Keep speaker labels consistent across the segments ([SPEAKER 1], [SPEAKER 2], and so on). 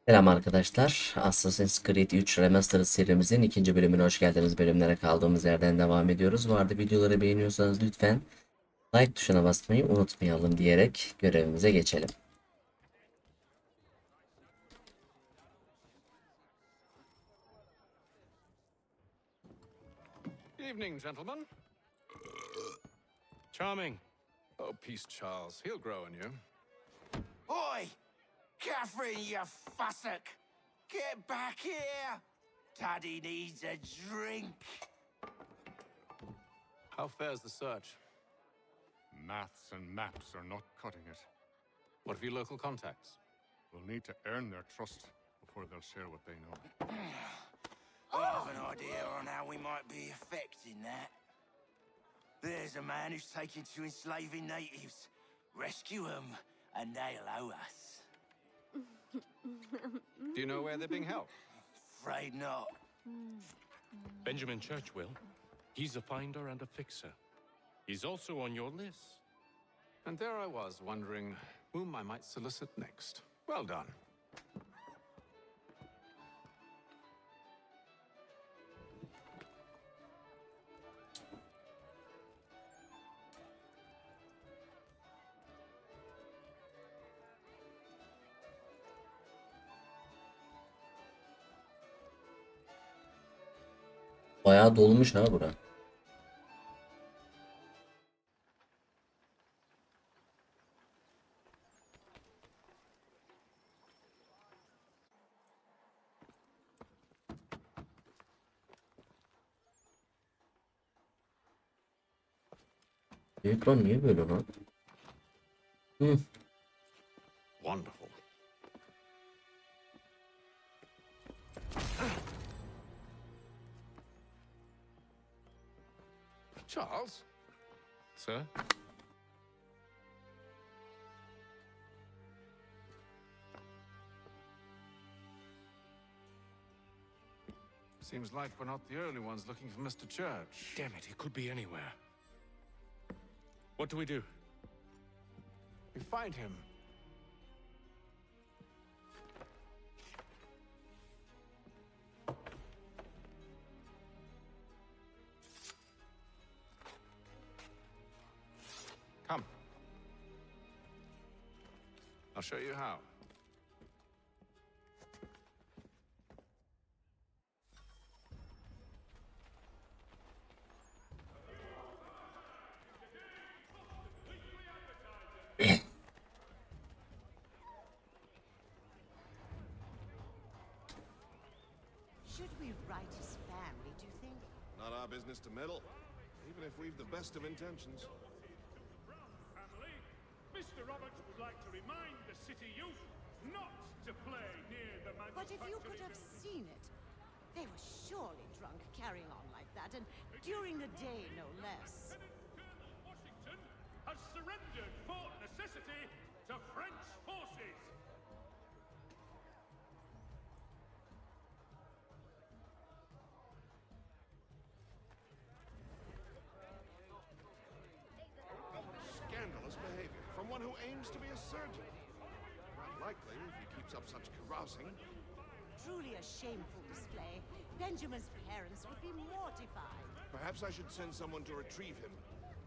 [SPEAKER 1] Selam arkadaşlar. Assassin Creed III Remastered serimizin ikinci bölümüne hoş geldiniz. Bölümlere kaldığımız yerden devam ediyoruz. Bu arada videoları beğeniyorsanız lütfen like tuşuna basmayı unutmayalım diyerek görevimize geçelim.
[SPEAKER 2] Evening, gentlemen. Charming. Oh, peace, Charles. He'll grow on you.
[SPEAKER 3] Oi! Catherine, you fussock! Get back here! Daddy needs a drink.
[SPEAKER 2] How fares the search?
[SPEAKER 4] Maths and maps are not cutting it.
[SPEAKER 2] What of your local contacts?
[SPEAKER 4] We'll need to earn their trust before they'll share what they know.
[SPEAKER 3] I have an idea on how we might be affecting that. There's a man who's taken to enslaving natives. Rescue them, and they'll owe us.
[SPEAKER 2] Do you know where they're being held?
[SPEAKER 3] Afraid not.
[SPEAKER 5] Benjamin Churchwill. He's a finder and a fixer. He's also on your list.
[SPEAKER 2] And there I was, wondering whom I might solicit next. Well done.
[SPEAKER 1] Bayağı dolmuş ha bura. Ekran niye böyle lan?
[SPEAKER 2] Wonderful. Charles? Sir? Seems like we're not the only ones looking for Mr. Church.
[SPEAKER 5] Damn it, he could be anywhere. What do we do?
[SPEAKER 2] We find him. Come. I'll show you how.
[SPEAKER 6] Should we write his family, do you think?
[SPEAKER 4] Not our business to meddle, even if we've the best of intentions.
[SPEAKER 7] Family, Mr. Roberts would like to remind the city youth not to play near the
[SPEAKER 6] But if you could have
[SPEAKER 7] building.
[SPEAKER 6] seen it, they were surely drunk carrying on like that, and during the day, no less.
[SPEAKER 7] Colonel Washington has surrendered Fort Necessity to French forces.
[SPEAKER 4] Scandalous behavior from one who aims to be a surgeon. Unlikely if he keeps up such carousing.
[SPEAKER 6] Truly a shameful display. Benjamin's parents would be mortified.
[SPEAKER 4] Perhaps I should send someone to retrieve him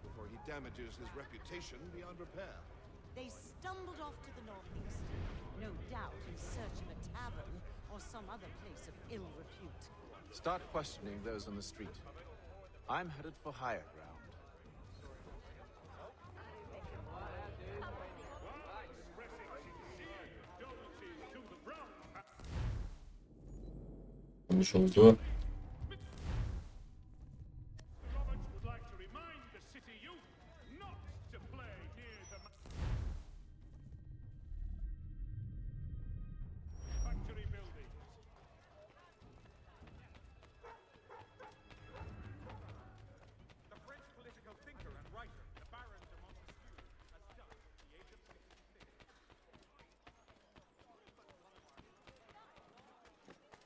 [SPEAKER 4] before he damages his reputation beyond repair.
[SPEAKER 6] They stumbled off to the northeast, no doubt in search of a tavern or some other place of ill repute.
[SPEAKER 2] Start questioning those on the street. I'm headed for higher ground.
[SPEAKER 1] Olmuş oldu.
[SPEAKER 7] Roberts would like to remind the city youth not to play near the factory buildings.
[SPEAKER 8] The French political thinker and writer, the Baron de Montesquieu, has died at the age of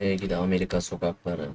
[SPEAKER 8] 66.
[SPEAKER 1] Gide Amerika sokakları.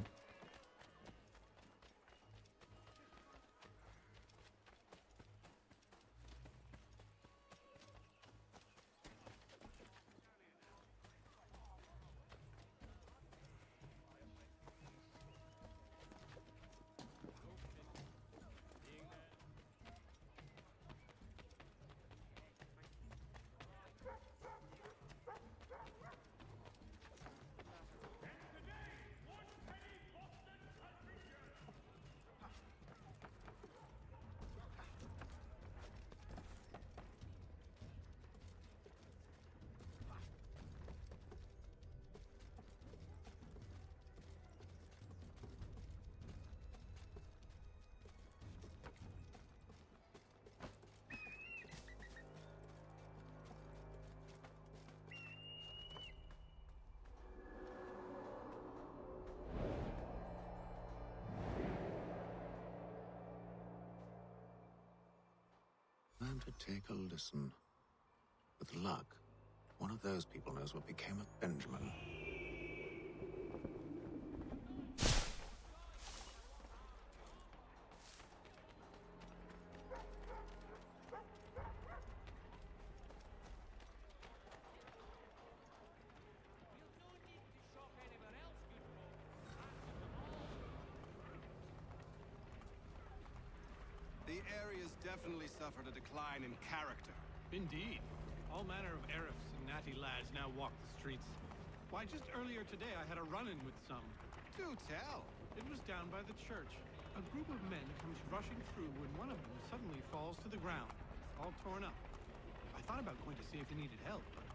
[SPEAKER 2] Time to take a listen. With luck, one of those people knows what became of Benjamin.
[SPEAKER 8] The area's definitely suffered a decline in character.
[SPEAKER 7] Indeed. All manner of Arifs and natty lads now walk the streets. Why, just earlier today I had a run-in with some.
[SPEAKER 8] Do tell.
[SPEAKER 7] It was down by the church. A group of men comes rushing through when one of them suddenly falls to the ground, all torn up. I thought about going to see if he needed help, but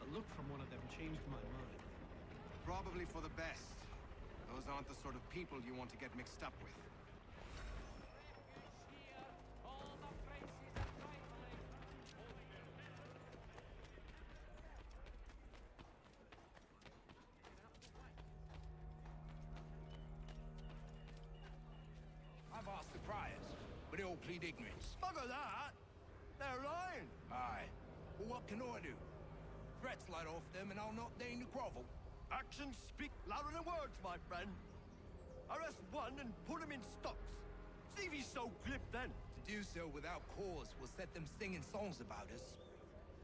[SPEAKER 7] a look from one of them changed my mind.
[SPEAKER 8] Probably for the best. Those aren't the sort of people you want to get mixed up with.
[SPEAKER 3] I've asked the criers, but they all plead ignorance. Bugger that! They're lying! Aye. Well, what can I do? Threats light off them and I'll not deign to grovel.
[SPEAKER 9] Actions speak louder than words, my friend. Arrest one and put him in stocks. See if he's so glib then.
[SPEAKER 3] To do so without cause will set them singing songs about us.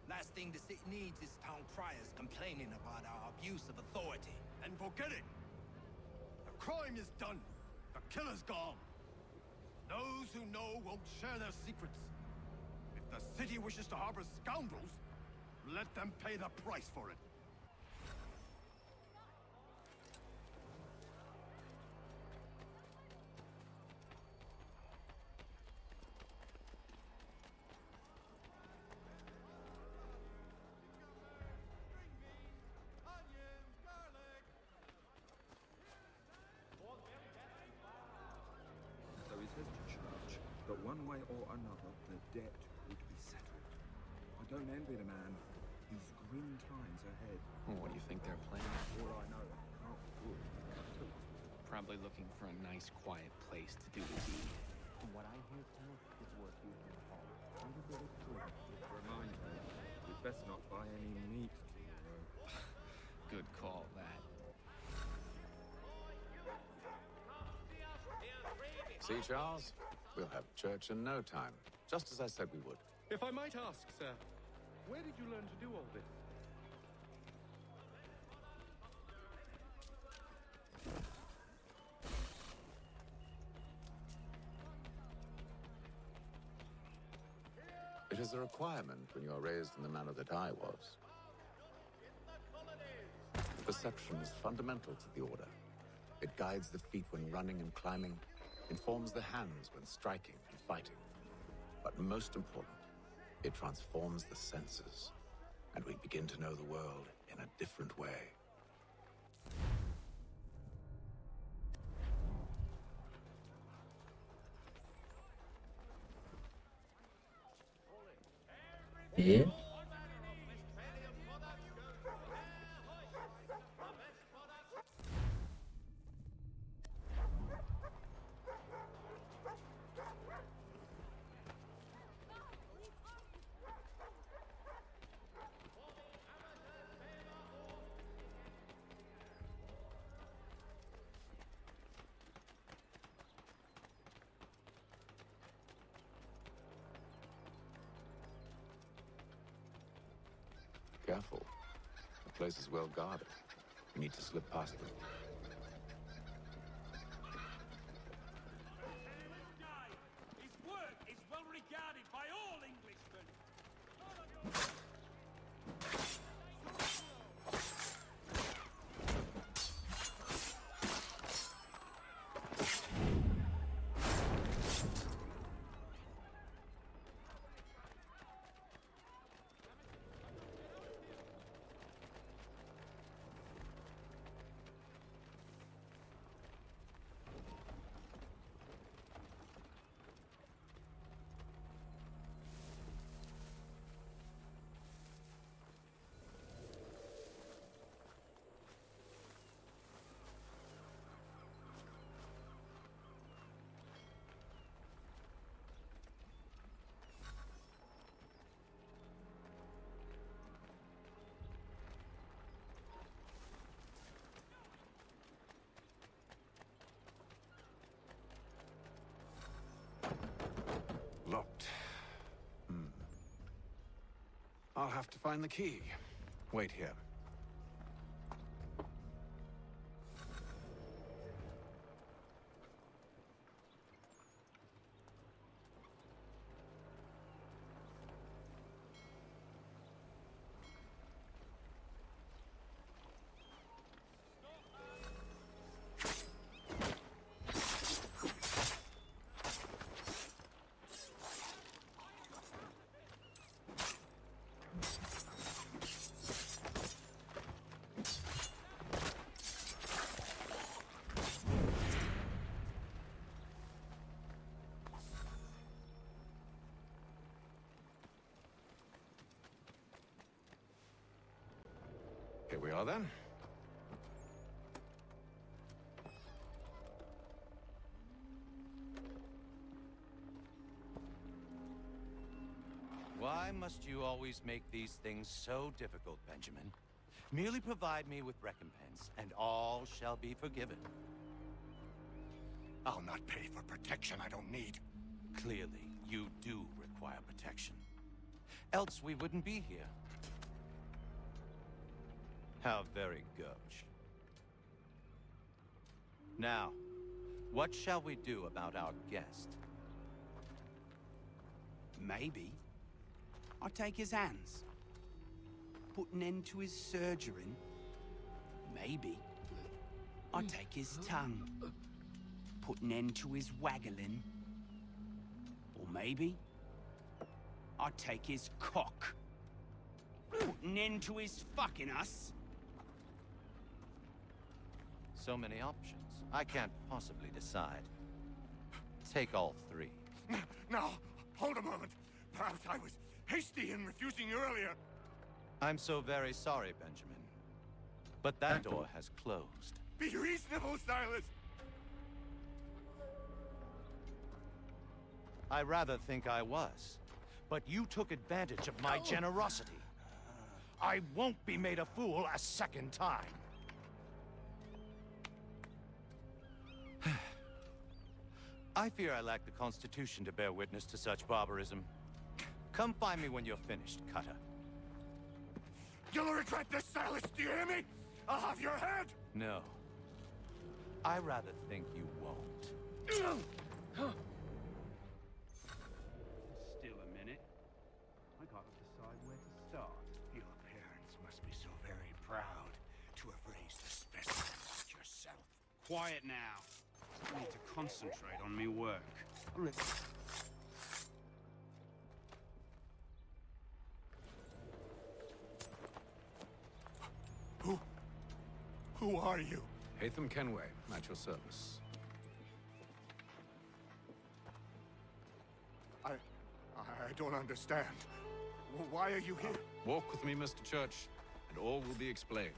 [SPEAKER 3] Last thing the city needs is town criers complaining about our abuse of authority.
[SPEAKER 9] And forget it. The crime is done. The killer's gone. Those who know won't share their secrets. If the city wishes to harbor scoundrels, let them pay the price for it.
[SPEAKER 10] So he says to church that one way or another the debt would be settled. I don't envy the man. He's grim times ahead.
[SPEAKER 11] What do you think they're planning?
[SPEAKER 10] All I know, can't afford to.
[SPEAKER 11] Probably looking for a nice, quiet place to do the deed.
[SPEAKER 10] From what I hear, Tim, it's worth you in the hall. Remind me, we'd best not buy any meat tomorrow.
[SPEAKER 11] Good call, that.
[SPEAKER 2] See, Charles? We'll have church in no time, just as I said we would.
[SPEAKER 7] If I might ask, sir, where did you learn to do all this?
[SPEAKER 2] It is a requirement when you are raised in the manner that I was. Perception is fundamental to the order. It guides the feet when running and climbing, informs the hands when striking and fighting. But most important, it transforms the senses, and we begin to know the world in a different way.
[SPEAKER 1] İyi.
[SPEAKER 2] Careful. The place is well guarded. We need to slip past them.
[SPEAKER 7] His work is well regarded by all Englishmen.
[SPEAKER 2] I'll have to find the key. Wait here. Here we are then.
[SPEAKER 3] Why must you always make these things so difficult, Benjamin? Merely provide me with recompense, and all shall be forgiven.
[SPEAKER 9] I'll not pay for protection I don't need.
[SPEAKER 3] Clearly, you do require protection. Else we wouldn't be here. How very gauche. Now, what shall we do about our guest?
[SPEAKER 12] Maybe I'll take his hands. Put an end to his surgering. Maybe I'll take his tongue. Put an end to his waggling. Or maybe I'll take his cock. Put an end to his fucking us.
[SPEAKER 3] So many options. I can't possibly decide. Take all three.
[SPEAKER 9] Now, hold a moment. Perhaps I was hasty in refusing you earlier.
[SPEAKER 3] I'm so very sorry, Benjamin. But that door has closed.
[SPEAKER 9] Be reasonable, Silas.
[SPEAKER 3] I rather think I was. But you took advantage of my generosity. I won't be made a fool a second time. I fear I lack the constitution to bear witness to such barbarism. Come find me when you're finished, Cutter.
[SPEAKER 9] You'll regret this, Silas, do you hear me? I'll have your head!
[SPEAKER 3] No. I rather think you won't.
[SPEAKER 12] Still a minute. I gotta decide where to start.
[SPEAKER 9] Your parents must be so very proud to have raised a specimen like yourself.
[SPEAKER 12] Quiet now. I need to concentrate on me work.
[SPEAKER 9] Who are you?
[SPEAKER 2] Hatham Kenway, at your service.
[SPEAKER 9] I don't understand. Why are you here?
[SPEAKER 2] Walk with me, Mr. Church, and all will be explained.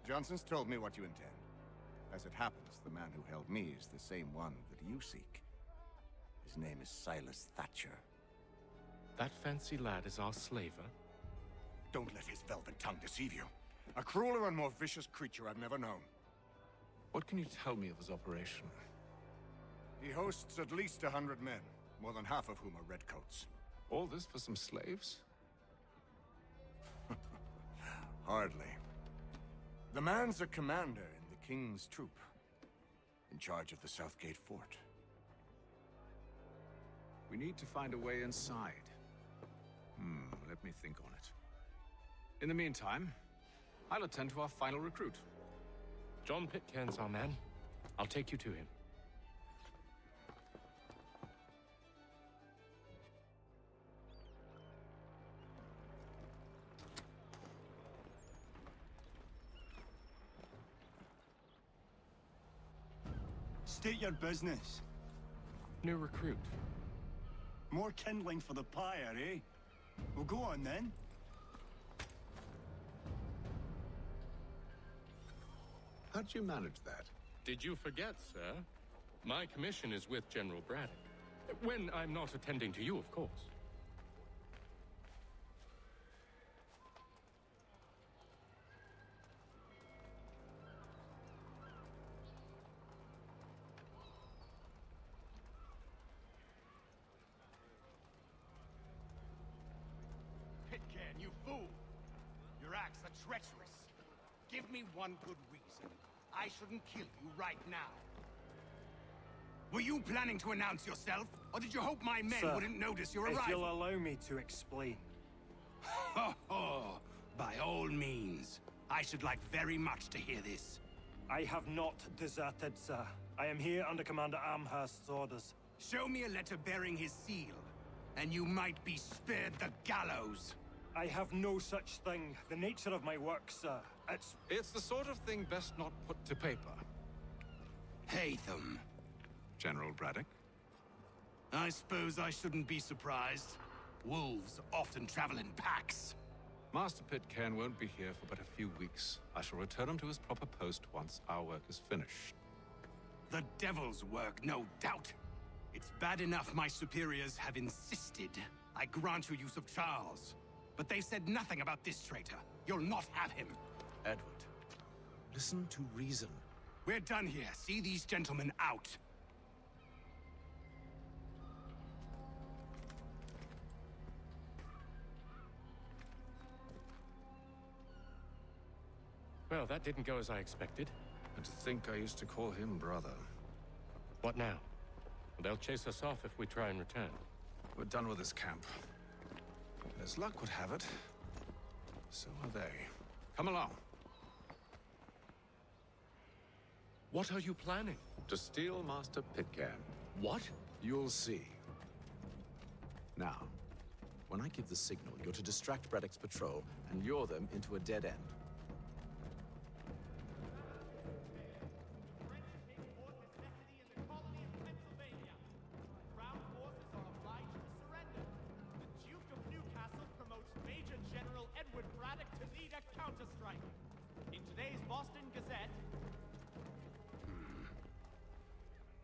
[SPEAKER 9] Johnson's told me what you intend. As it happens, the man who held me is the same one that you seek. His name is Silas Thatcher.
[SPEAKER 5] That fancy lad is our slaver?
[SPEAKER 9] Don't let his velvet tongue deceive you. A crueler and more vicious creature I've never known.
[SPEAKER 2] What can you tell me of his operation?
[SPEAKER 9] He hosts at least 100 men, more than half of whom are redcoats.
[SPEAKER 2] All this for some slaves?
[SPEAKER 9] Hardly. The man's a commander in the King's troop, in charge of the Southgate Fort.
[SPEAKER 2] We need to find a way inside. Let me think on it. In the meantime, I'll attend to our final recruit.
[SPEAKER 5] John Pitcairn's our man. I'll take you to him.
[SPEAKER 12] State your business.
[SPEAKER 5] New recruit.
[SPEAKER 12] More kindling for the pyre, eh? Well, go on then.
[SPEAKER 2] How'd you manage that?
[SPEAKER 5] Did you forget, sir? My commission is with General Braddock. When I'm not attending to you, of course.
[SPEAKER 9] Pitcairn, you fool! Your acts are treacherous. Give me one good reason I shouldn't kill you right now. Were you planning to announce yourself, or did you hope my men
[SPEAKER 13] Sir,
[SPEAKER 9] wouldn't notice your
[SPEAKER 13] if
[SPEAKER 9] arrival?
[SPEAKER 13] you'll allow me to explain.
[SPEAKER 9] Ho ho! By all means. I should like very much to hear this.
[SPEAKER 13] I have not deserted, sir. I am here under Commander Amherst's orders.
[SPEAKER 9] Show me a letter bearing his seal, and you might be spared the gallows.
[SPEAKER 13] I have no such thing. The nature of my work, sir.
[SPEAKER 14] It's the sort of thing best not put to paper.
[SPEAKER 9] Hatham.
[SPEAKER 2] General Braddock?
[SPEAKER 9] I suppose I shouldn't be surprised. Wolves often travel in packs.
[SPEAKER 2] Master Pitcairn won't be here for but a few weeks. I shall return him to his proper post once our work is finished.
[SPEAKER 9] The devil's work, no doubt. It's bad enough my superiors have insisted I grant you use of Charles. But they've said nothing about this traitor. You'll not have him.
[SPEAKER 2] Edward, listen to reason.
[SPEAKER 9] We're done here. See these gentlemen out.
[SPEAKER 5] Well, that didn't go as I expected.
[SPEAKER 2] And to think I used to call him brother.
[SPEAKER 5] What now? They'll chase us off if we try and return.
[SPEAKER 2] We're done with this camp. As luck would have it, so are they. Come along.
[SPEAKER 5] What are you planning?
[SPEAKER 2] To steal Master Pitcairn.
[SPEAKER 5] What?
[SPEAKER 2] You'll see. Now, when I give the signal, you're to distract Braddock's patrol and lure them into a dead end.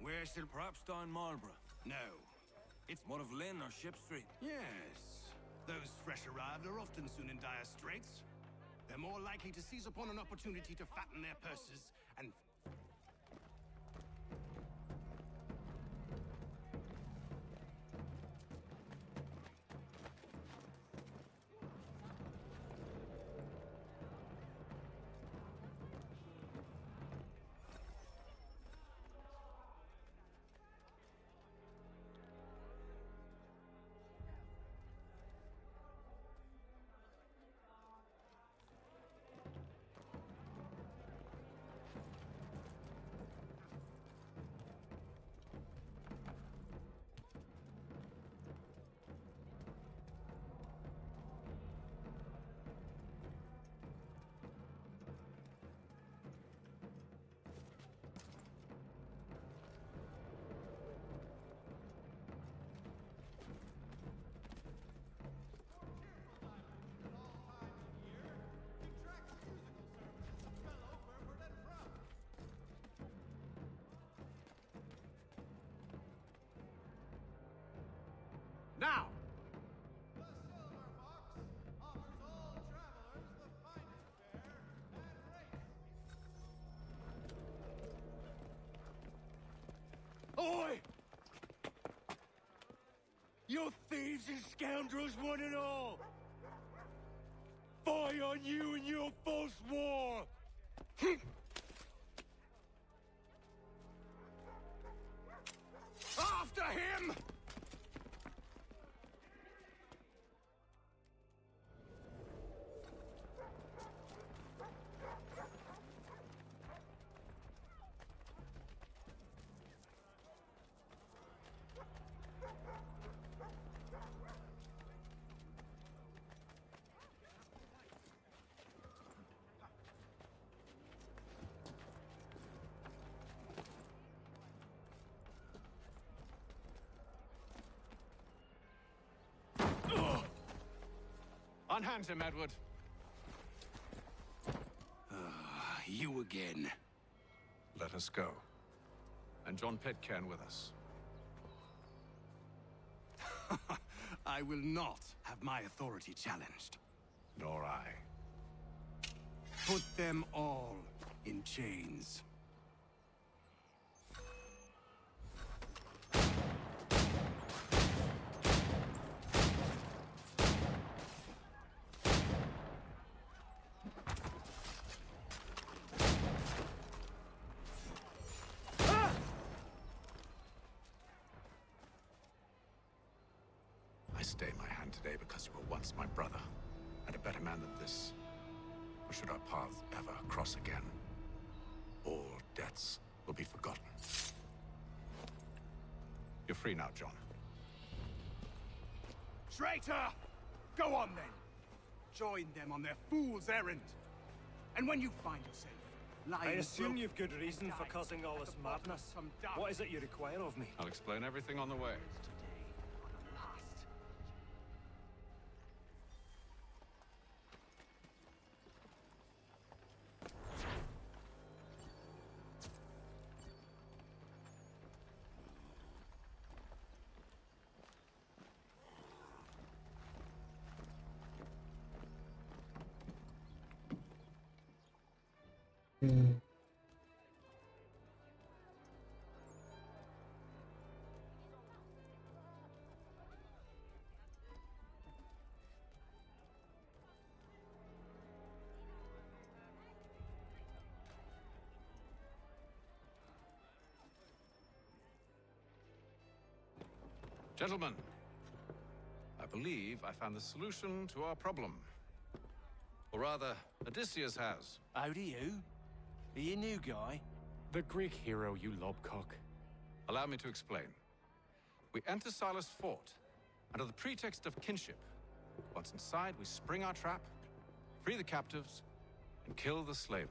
[SPEAKER 15] Where shall perhaps down Marlborough?
[SPEAKER 9] No.
[SPEAKER 15] It's one of Lynn or Ship Street.
[SPEAKER 9] Yes. Those fresh arrived are often soon in dire straits. They're more likely to seize upon an opportunity to fatten their purses and...
[SPEAKER 12] Now!
[SPEAKER 9] Oi! You thieves and scoundrels, one and all! Fie on you and your false war! After him!
[SPEAKER 2] Unhand him, Edward.
[SPEAKER 9] You again.
[SPEAKER 14] let us go. And John Pitcairn with us.
[SPEAKER 9] I will not have my authority challenged.
[SPEAKER 14] Nor I.
[SPEAKER 9] Put them all in chains.
[SPEAKER 2] I stay my hand today because you were once my brother, and a better man than this. Or should our paths ever cross again, all debts will be forgotten. You're free now, John.
[SPEAKER 9] Traitor! Go on then! Join them on their fool's errand. And when you find yourself lying...
[SPEAKER 13] I assume you've good reason for causing all this madness. What is it you require of me?
[SPEAKER 14] I'll explain everything on the way. Gentlemen, I believe I found the solution to our problem. Or rather, Odysseus has.
[SPEAKER 3] How do you? Are you a new guy?
[SPEAKER 5] The Greek hero, you lobcock.
[SPEAKER 14] Allow me to explain. We enter Silas' fort, under the pretext of kinship. Once inside, we spring our trap, free the captives, and kill the slaver.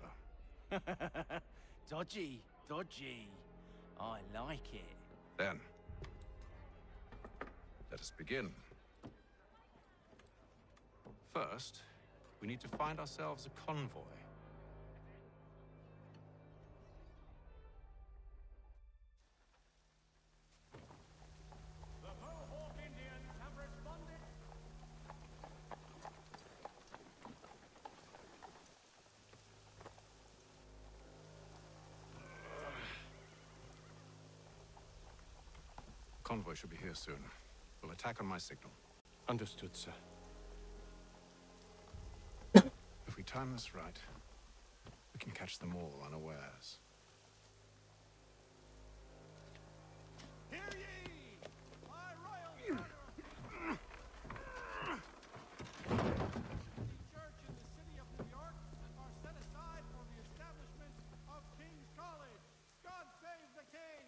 [SPEAKER 3] Dodgy, dodgy. I like it.
[SPEAKER 14] Then, let us begin. First, we need to find ourselves a convoy.
[SPEAKER 8] The Mohawk Indians have responded.
[SPEAKER 14] Convoy should be here soon. We'll attack on my signal.
[SPEAKER 5] Understood, sir.
[SPEAKER 14] If we time this right, we can catch them all unawares.
[SPEAKER 8] Hear ye! My royal The church in the city of New York are set aside for the establishment of King's College. God save the king!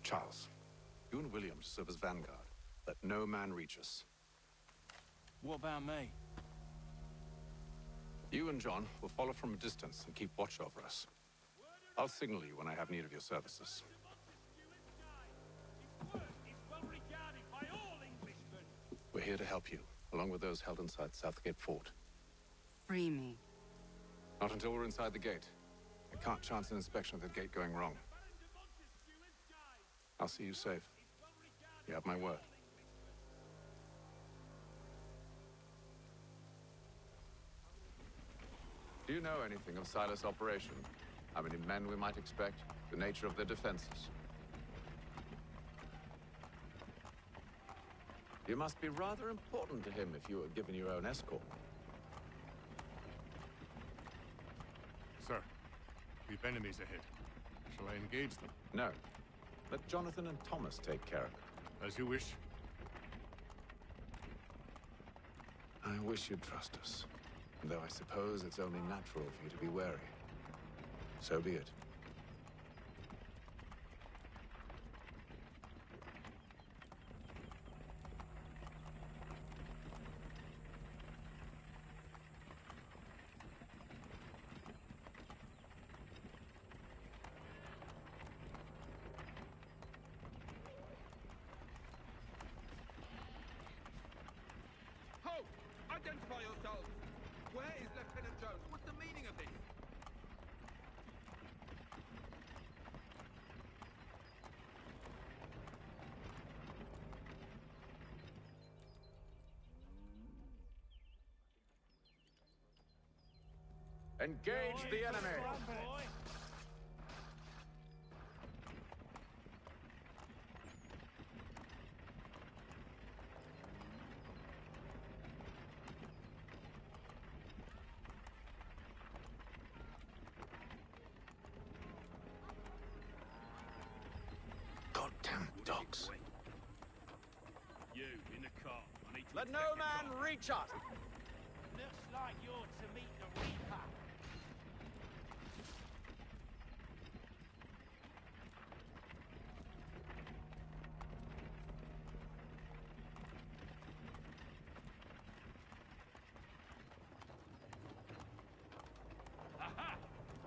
[SPEAKER 14] Charles, you and William serve as vanguard. Let no man reach us.
[SPEAKER 3] What about me?
[SPEAKER 14] You and John will follow from a distance and keep watch over us. I'll signal you when I have need of your services. We're here to help you, along with those held inside Southgate Fort.
[SPEAKER 16] Free me.
[SPEAKER 14] Not until we're inside the gate. I can't chance an inspection of the gate going wrong. I'll see you safe. You have my word. Do you know anything of Silas' operation?
[SPEAKER 2] How many men we might expect, the nature of their defenses. You must be rather important to him if you were given your own escort.
[SPEAKER 5] Sir, we've enemies ahead. Shall I engage them?
[SPEAKER 2] No. Let Jonathan and Thomas take care of it.
[SPEAKER 5] As you wish.
[SPEAKER 2] I wish you'd trust us. Though I suppose it's only natural for you to be wary. So be it.
[SPEAKER 10] Halt! Identify yourselves! Where is Lieutenant Jones? What's the meaning of this?
[SPEAKER 2] Engage the enemy! Goddamn dogs.
[SPEAKER 15] You, in the car. I need to
[SPEAKER 2] Let no man reach us!
[SPEAKER 3] Looks like you're to meet the Reaper.
[SPEAKER 15] Aha!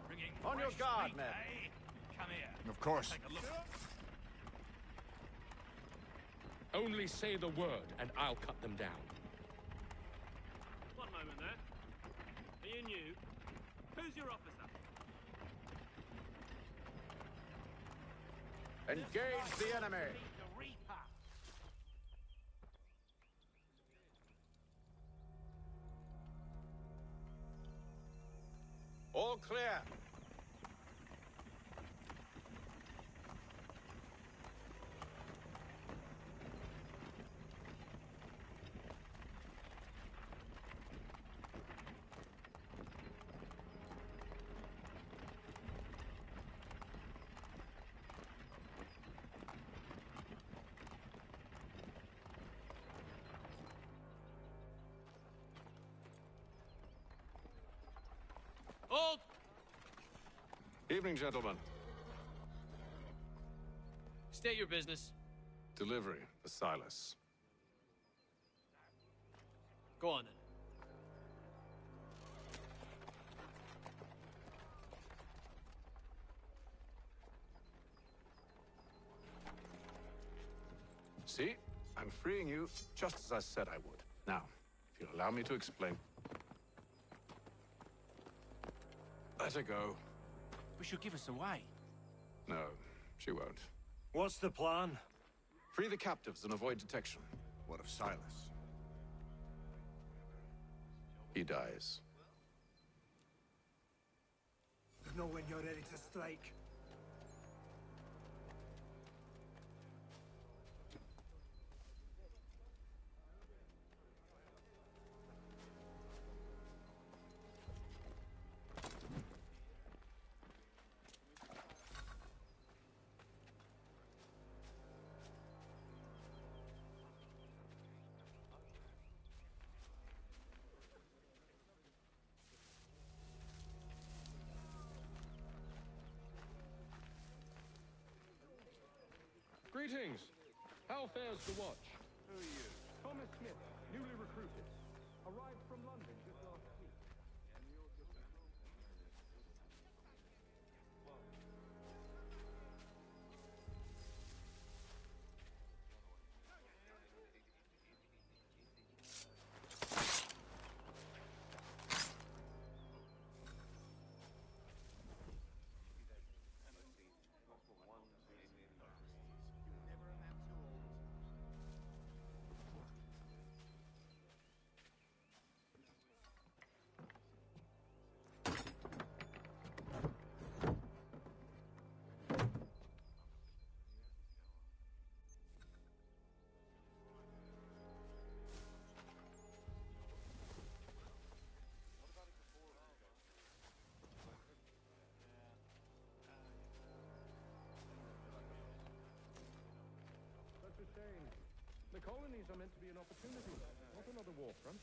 [SPEAKER 15] Bringing
[SPEAKER 2] On your
[SPEAKER 15] fresh
[SPEAKER 2] guard,
[SPEAKER 15] meat,
[SPEAKER 2] men.
[SPEAKER 15] eh? Come here.
[SPEAKER 5] Of course.
[SPEAKER 15] Take a look.
[SPEAKER 5] Only say the word, and I'll cut them down.
[SPEAKER 13] One moment there. Are you new? Who's your officer?
[SPEAKER 2] Engage the enemy!
[SPEAKER 3] Meet the Reaper.
[SPEAKER 2] All clear!
[SPEAKER 13] Hold!
[SPEAKER 14] Evening, gentlemen.
[SPEAKER 13] State your business.
[SPEAKER 14] Delivery for Silas.
[SPEAKER 13] Go on then.
[SPEAKER 14] See? I'm freeing you just as I said I would. Now, if you'll allow me to explain. Let her go.
[SPEAKER 3] But she'll give us away.
[SPEAKER 14] No, she won't.
[SPEAKER 13] What's the plan?
[SPEAKER 14] Free the captives and avoid detection.
[SPEAKER 9] What of Silas?
[SPEAKER 14] He dies.
[SPEAKER 8] Know when you're ready to strike.
[SPEAKER 5] Greetings! How fares the watch?
[SPEAKER 10] Who are you?
[SPEAKER 5] Thomas Smith, newly recruited. Arrived from London just last week. colonies are meant to be an opportunity, not another war front.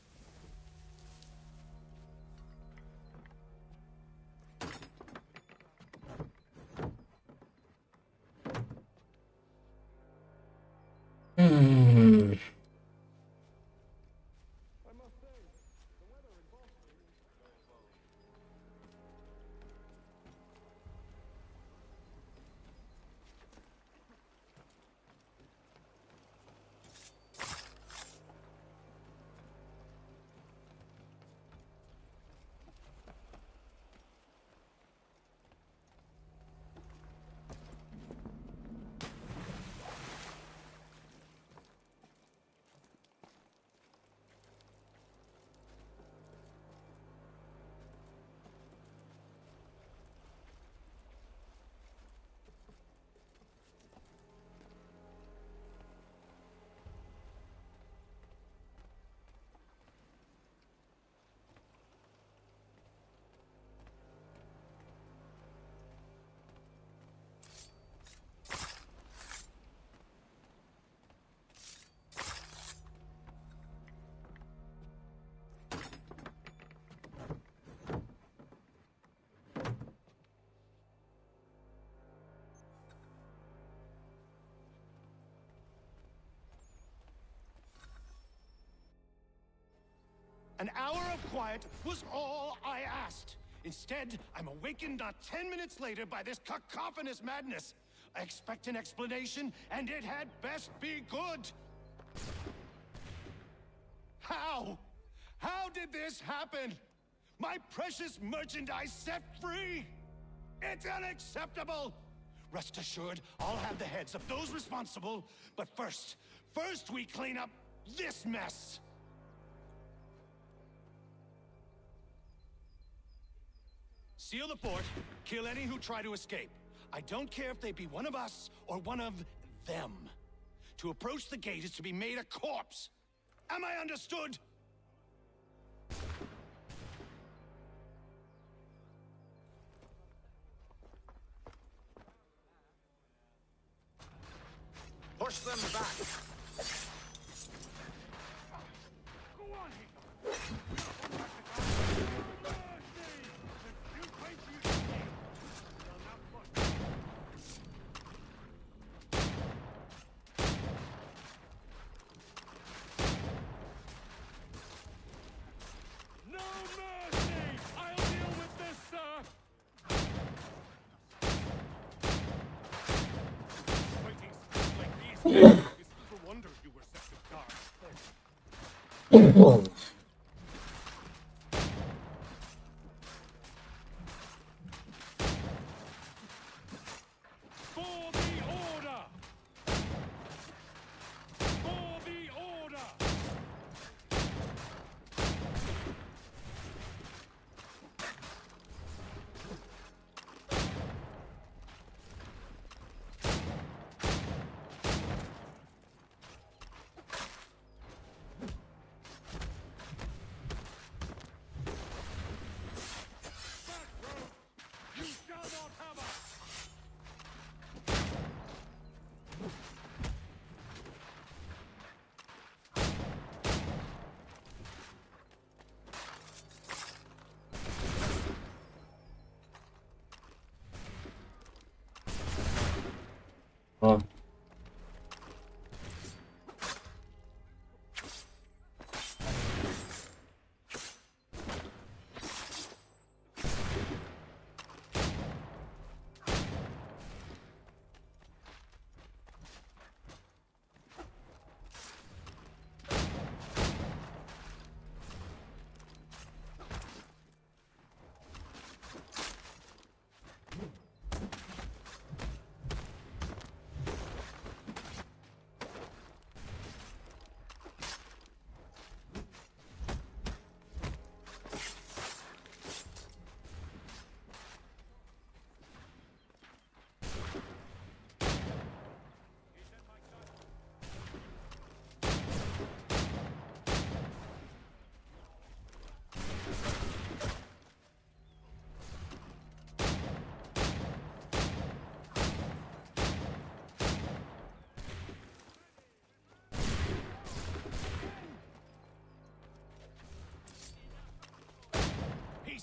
[SPEAKER 9] An hour of quiet was all I asked. Instead, I'm awakened not 10 minutes later by this cacophonous madness. I expect an explanation, and it had best be good. How? How did this happen? My precious merchandise set free? It's unacceptable! Rest assured, I'll have the heads of those responsible, but first we clean up this mess! Seal the fort, kill any who try to escape. I don't care if they be one of us or one of them. To approach the gate is to be made a corpse. Am I understood?
[SPEAKER 2] Push them back!
[SPEAKER 9] Go on, Hiccup!
[SPEAKER 5] No mercy! I'll deal with this, sir! Fighting skills like these it's little wonder you were set to guard. For the order! For the order! You shall not have us!
[SPEAKER 1] Oh.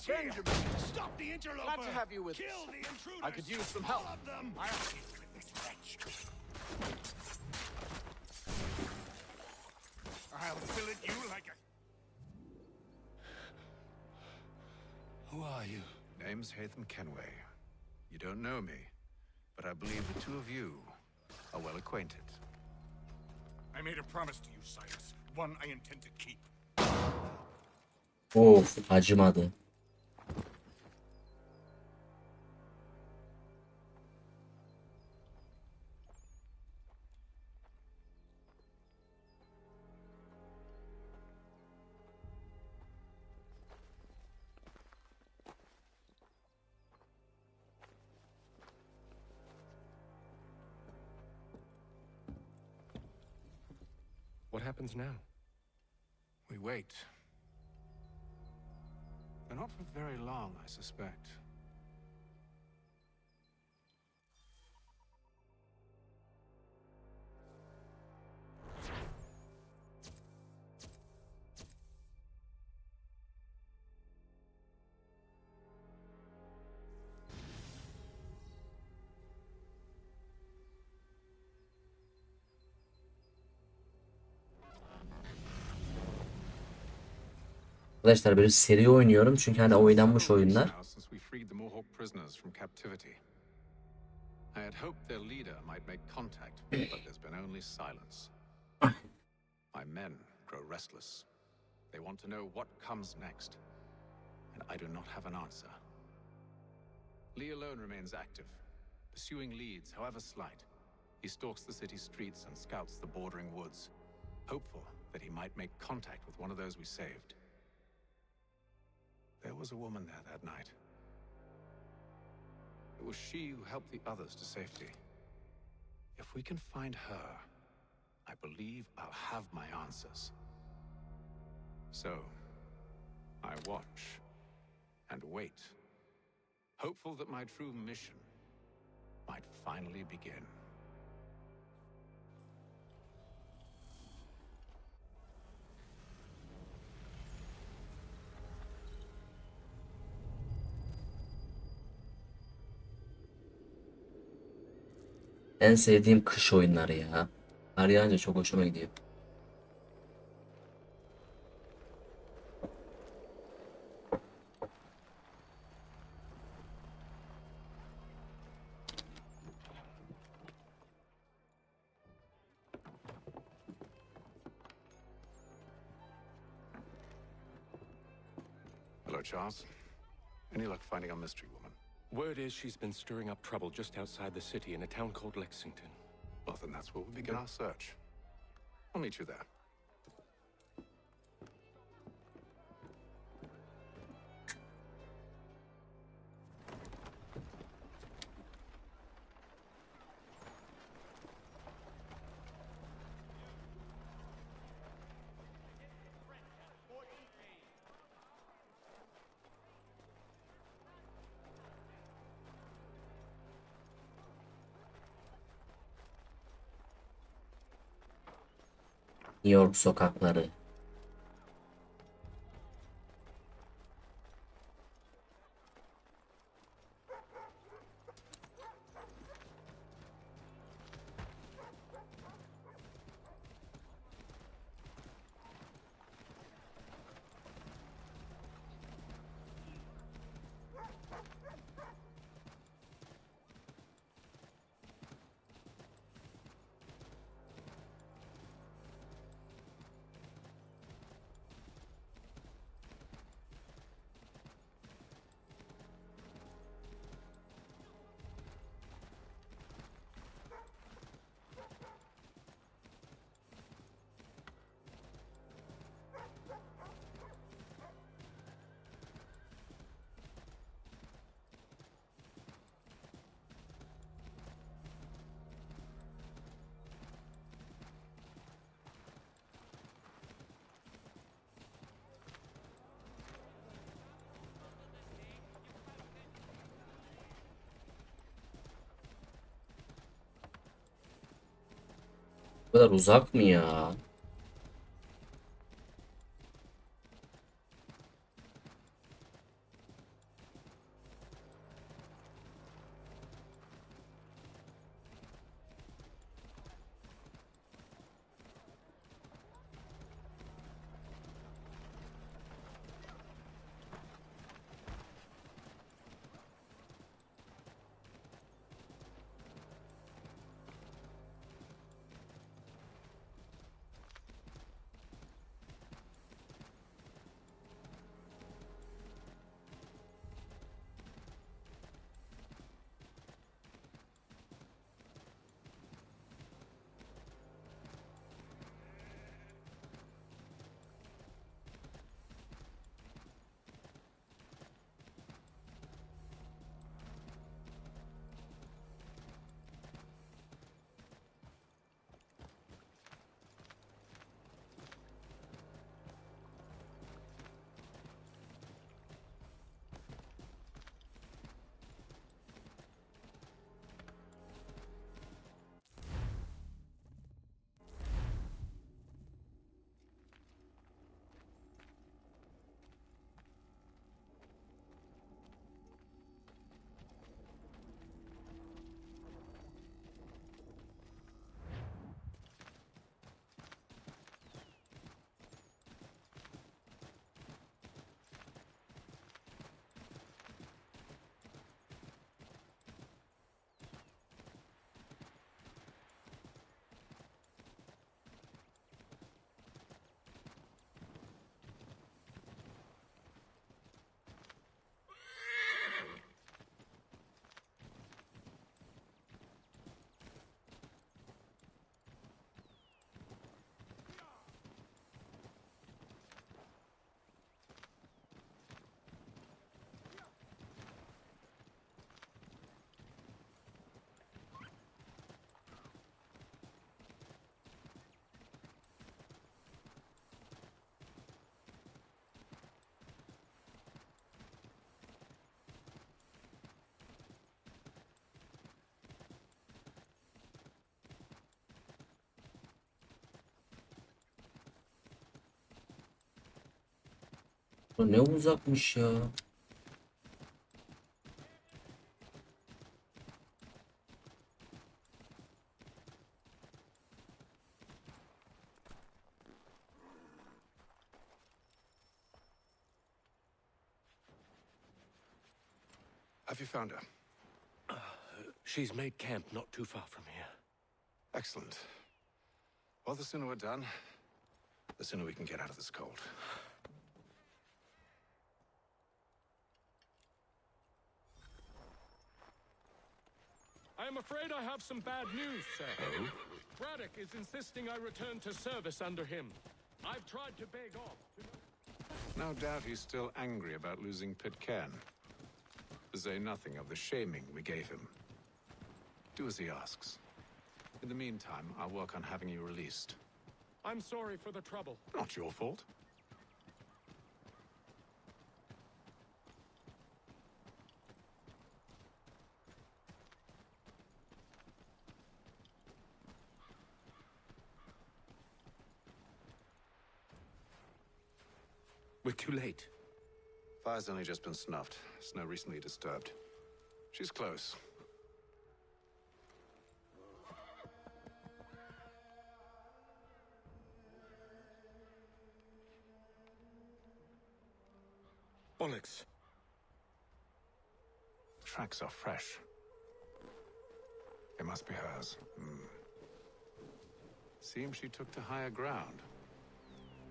[SPEAKER 9] Benjamin, stop the interloper!
[SPEAKER 14] Glad to have you with
[SPEAKER 9] Kill
[SPEAKER 14] us.
[SPEAKER 9] the intruders!
[SPEAKER 14] I could use some help.
[SPEAKER 9] All of them!
[SPEAKER 14] I...
[SPEAKER 9] I'll fillet you like a...
[SPEAKER 14] Who are you? Name's Hatham Kenway. You don't know me, but I believe the two of you are well acquainted.
[SPEAKER 9] I made a promise to you, Cyrus. One I intend to keep.
[SPEAKER 1] Of, acımadı.
[SPEAKER 5] What happens now?
[SPEAKER 14] We wait. But not for very long, I suspect.
[SPEAKER 1] Arkadaşlar böyle seri oynuyorum çünkü hani oynanmış oyunlar.
[SPEAKER 14] Since we freed the Mohawk prisoners from captivity. I had hoped their leader might make contact, but there's been only silence. My men grow restless. They want to know what comes next, and I do not have an answer. Lee alone remains active, pursuing leads, however slight. He stalks the city streets and scouts the bordering woods, hopeful that he might make contact with one of those we saved. There was a woman there that night. It was she who helped the others to safety. If we can find her, I believe I'll have my answers. So, I watch and wait, hopeful that my true mission might finally begin.
[SPEAKER 1] En sevdiğim kış oyunları ya. Kar yağınca çok hoşuma gidiyor.
[SPEAKER 14] Hello, Charles. Any luck finding our mystery woman?
[SPEAKER 5] Word is she's been stirring up trouble just outside the city in a town called Lexington.
[SPEAKER 14] Well, then that's where we begin our search. I'll meet you there.
[SPEAKER 1] New York sokakları. Bu kadar uzak mı ya? Bu ne uzakmış ya.
[SPEAKER 14] Have you found her?
[SPEAKER 5] She's made camp not too far from here.
[SPEAKER 14] Excellent. Well, the sooner we're done, the sooner we can get out of this cold.
[SPEAKER 5] I am afraid I have some bad news, sir.
[SPEAKER 14] Oh?
[SPEAKER 5] Braddock is insisting I return to service under him. I've tried to beg off.
[SPEAKER 14] No doubt he's still angry about losing Pitcairn. To say nothing of the shaming we gave him. Do as he asks. In the meantime, I'll work on having you released.
[SPEAKER 5] I'm sorry for the trouble.
[SPEAKER 14] Not your fault.
[SPEAKER 5] We're too late.
[SPEAKER 14] Fire's only just been snuffed. Snow recently disturbed. She's close.
[SPEAKER 5] Onyx.
[SPEAKER 14] Tracks are fresh. They must be hers. Seems she took to higher ground.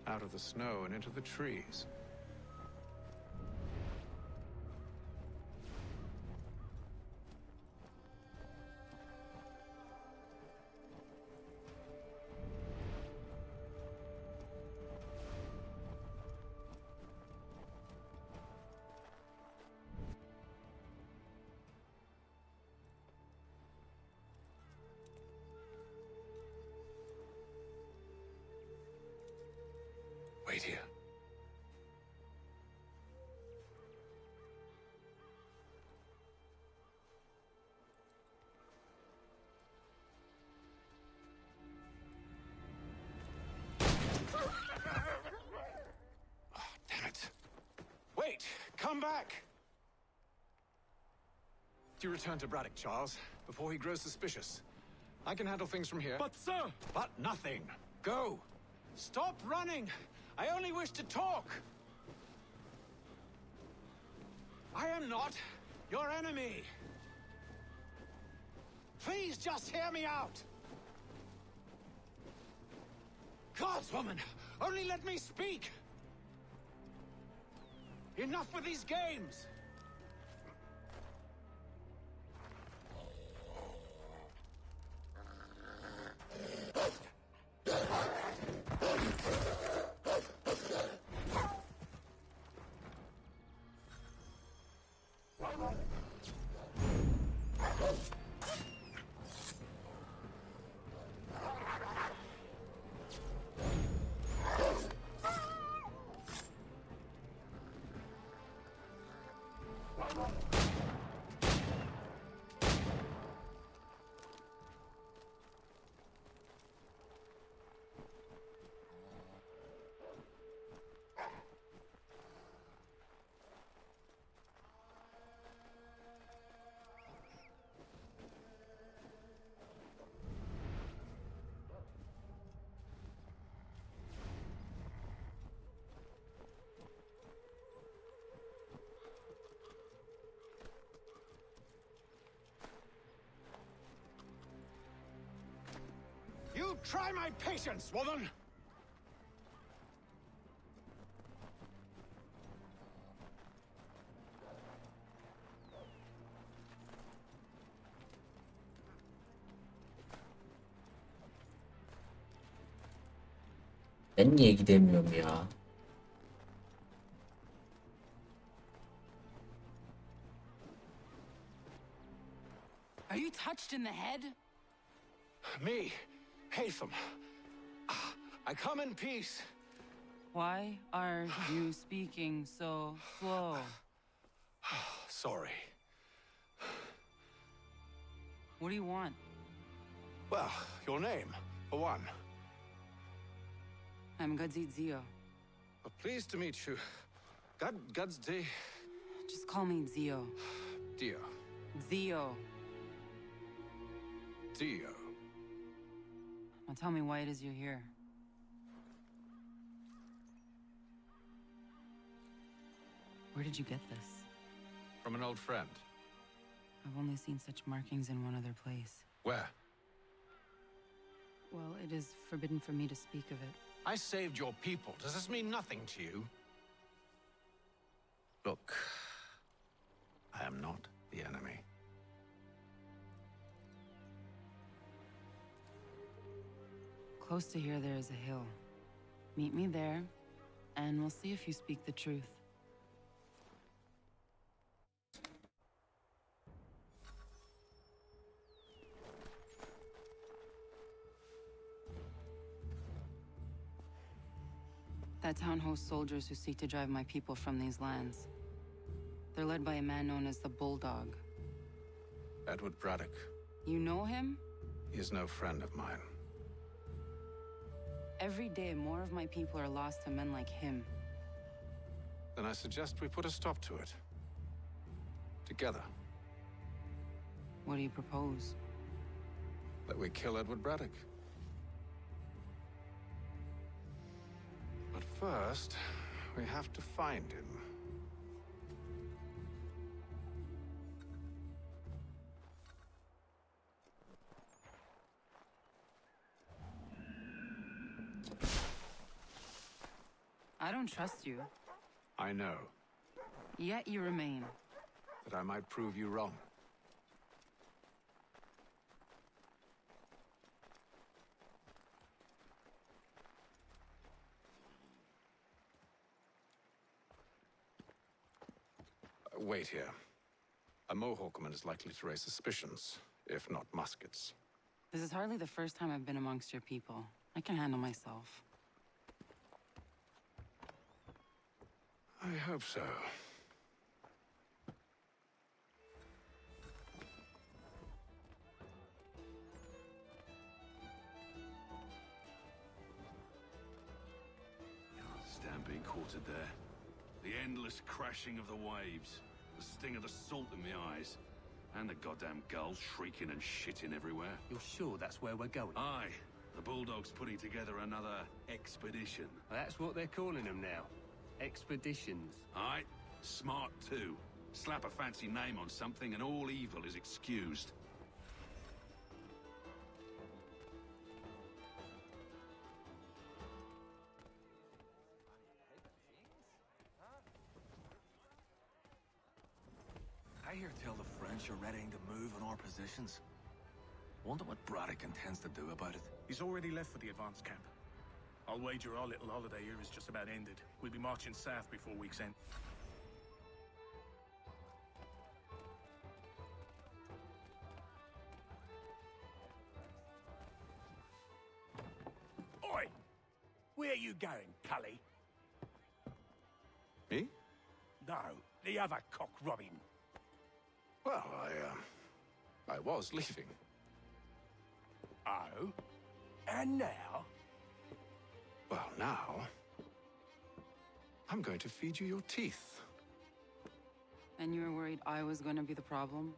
[SPEAKER 14] Out of the snow and into the trees.
[SPEAKER 5] Wait here.
[SPEAKER 14] Damn it. Wait! Come back! You return to Braddock, Charles, before he grows suspicious. I can handle things from here.
[SPEAKER 5] But, sir!
[SPEAKER 14] But nothing. Go! Stop running! I only wish to talk! I am not your enemy! Please just hear me out! Gods, woman! Only let me speak! Enough with these games! You try my patience, woman!
[SPEAKER 1] Ben niye gidemiyorum ya?
[SPEAKER 16] Are you touched in the head?
[SPEAKER 14] Me, Haytham. I come in peace.
[SPEAKER 16] Why are you speaking so slow?
[SPEAKER 14] Sorry.
[SPEAKER 16] What do you want?
[SPEAKER 14] Well, your name, for one.
[SPEAKER 16] I'm Gadzizio.
[SPEAKER 14] Pleased to meet you. God's day.
[SPEAKER 16] Just call me Zio.
[SPEAKER 14] Dio.
[SPEAKER 16] Zio.
[SPEAKER 14] Dio.
[SPEAKER 16] Now tell me why it is you're here. Where did you get this?
[SPEAKER 14] From an old friend.
[SPEAKER 16] I've only seen such markings in one other place.
[SPEAKER 14] Where?
[SPEAKER 16] Well, it is forbidden for me to speak of it.
[SPEAKER 14] I saved your people. Does this mean nothing to you? Look, I am not the enemy.
[SPEAKER 16] Close to here, there is a hill. Meet me there, and we'll see if you speak the truth. That town hosts soldiers who seek to drive my people from these lands. They're led by a man known as the Bulldog.
[SPEAKER 14] Edward Braddock.
[SPEAKER 16] You know him?
[SPEAKER 14] He is no friend of mine.
[SPEAKER 16] Every day, more of my people are lost to men like him.
[SPEAKER 14] Then I suggest we put a stop to it. Together.
[SPEAKER 16] What do you propose?
[SPEAKER 14] That we kill Edward Braddock. But first, we have to find him.
[SPEAKER 16] I don't trust you.
[SPEAKER 14] I know.
[SPEAKER 16] Yet you remain.
[SPEAKER 14] That I might prove you wrong. Wait here. A Mohawkman is likely to raise suspicions, if not muskets.
[SPEAKER 16] This is hardly the first time I've been amongst your people. I can handle myself.
[SPEAKER 14] I hope so.
[SPEAKER 15] Stand being quartered there. The endless crashing of the waves. The sting of the salt in the eyes. And the goddamn gulls shrieking and shitting everywhere.
[SPEAKER 11] You're sure that's where we're going?
[SPEAKER 15] Aye. The Bulldog's putting together another expedition.
[SPEAKER 11] That's what they're calling them now. Expeditions.
[SPEAKER 15] Aye. Smart too. Slap a fancy name on something and all evil is excused.
[SPEAKER 17] I hear tell the French are readying to move on our positions. Wonder what Braddock intends to do about it.
[SPEAKER 18] He's already left for the advance camp. I'll wager our little holiday here is just about ended. We'll be marching south before week's end.
[SPEAKER 19] Oi! Where you going, Cully?
[SPEAKER 14] Me?
[SPEAKER 19] No, the other cock Robin.
[SPEAKER 14] Well, I was leaving.
[SPEAKER 19] Oh? And now?
[SPEAKER 14] Well, now... I'm going to feed you your teeth.
[SPEAKER 16] And you were worried I was going to be the problem?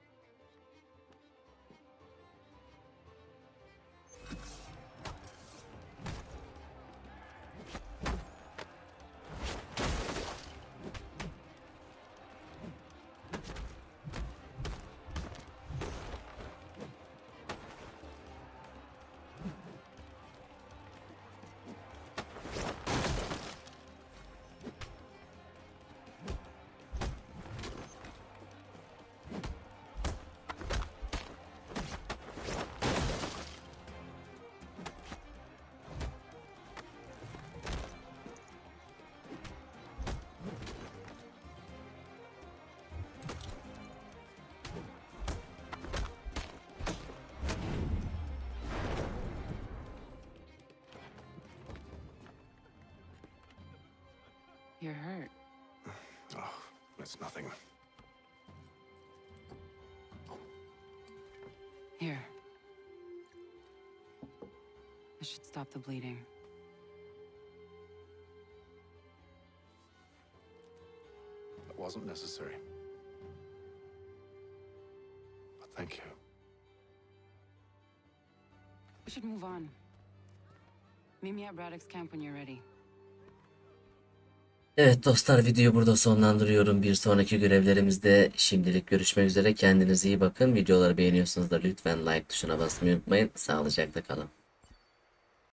[SPEAKER 16] You're hurt.
[SPEAKER 14] Oh, that's nothing.
[SPEAKER 16] Here. This should stop the bleeding.
[SPEAKER 2] That wasn't necessary. But thank you.
[SPEAKER 16] We should move on. Meet me at Braddock's camp when you're ready.
[SPEAKER 1] Evet dostlar, videoyu burada sonlandırıyorum. Bir sonraki görevlerimizde şimdilik görüşmek üzere. Kendinize iyi bakın. Videoları beğeniyorsanız da lütfen like tuşuna basmayı unutmayın. Sağlıcakla kalın.